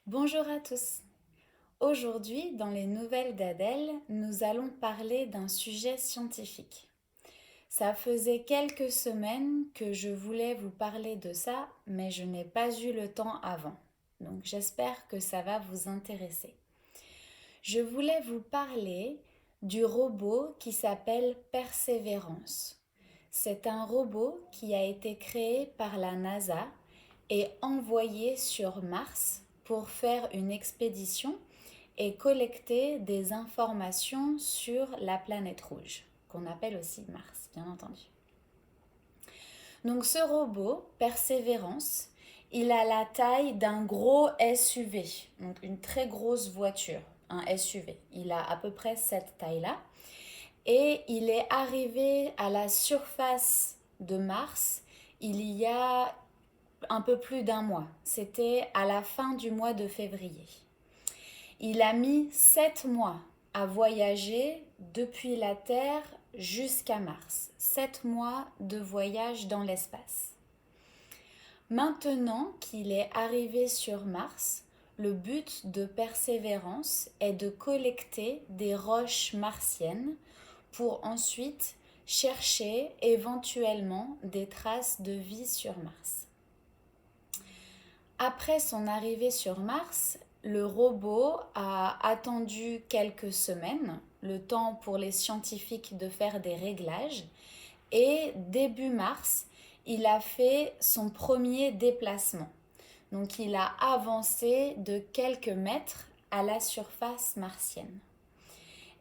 Bonjour à tous. Aujourd'hui, dans les nouvelles d'Adèle, nous allons parler d'un sujet scientifique. Ça faisait quelques semaines que je voulais vous parler de ça, mais je n'ai pas eu le temps avant. Donc j'espère que ça va vous intéresser. Je voulais vous parler du robot qui s'appelle Persévérance. C'est un robot qui a été créé par la NASA et envoyé sur Mars pour faire une expédition et collecter des informations sur la planète rouge, qu'on appelle aussi Mars, bien entendu. Donc ce robot, Persévérance, il a la taille d'un gros SUV, donc une très grosse voiture, un SUV. Il a à peu près cette taille-là. Et il est arrivé à la surface de Mars il y a un peu plus d'un mois. C'était à la fin du mois de février. Il a mis 7 mois à voyager depuis la Terre jusqu'à Mars. 7 mois de voyage dans l'espace. Maintenant qu'il est arrivé sur Mars, le but de Persévérance est de collecter des roches martiennes pour ensuite chercher éventuellement des traces de vie sur Mars. Après son arrivée sur Mars, le robot a attendu quelques semaines, le temps pour les scientifiques de faire des réglages, et début mars, il a fait son premier déplacement. Donc il a avancé de quelques mètres à la surface martienne.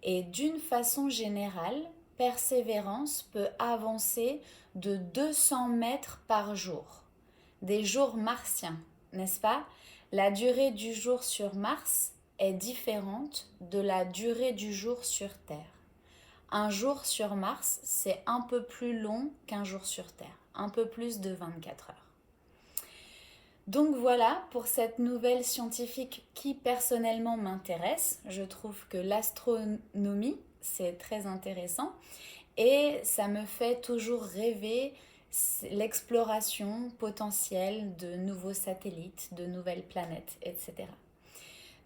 Et d'une façon générale, Persévérance peut avancer de 200 mètres par jour. Des jours martiens, n'est-ce pas? La durée du jour sur Mars est différente de la durée du jour sur Terre. Un jour sur Mars, c'est un peu plus long qu'un jour sur Terre, un peu plus de 24 heures. Donc voilà pour cette nouvelle scientifique qui personnellement m'intéresse. Je trouve que l'astronomie, c'est très intéressant et ça me fait toujours rêver l'exploration potentielle de nouveaux satellites, de nouvelles planètes, etc.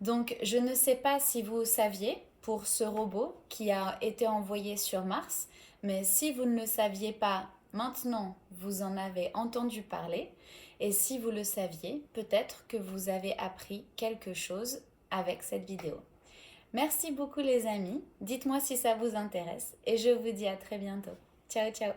Donc je ne sais pas si vous saviez pour ce robot qui a été envoyé sur Mars, mais si vous ne le saviez pas, maintenant vous en avez entendu parler. Et si vous le saviez, peut-être que vous avez appris quelque chose avec cette vidéo. Merci beaucoup les amis, dites-moi si ça vous intéresse et je vous dis à très bientôt. Ciao ciao.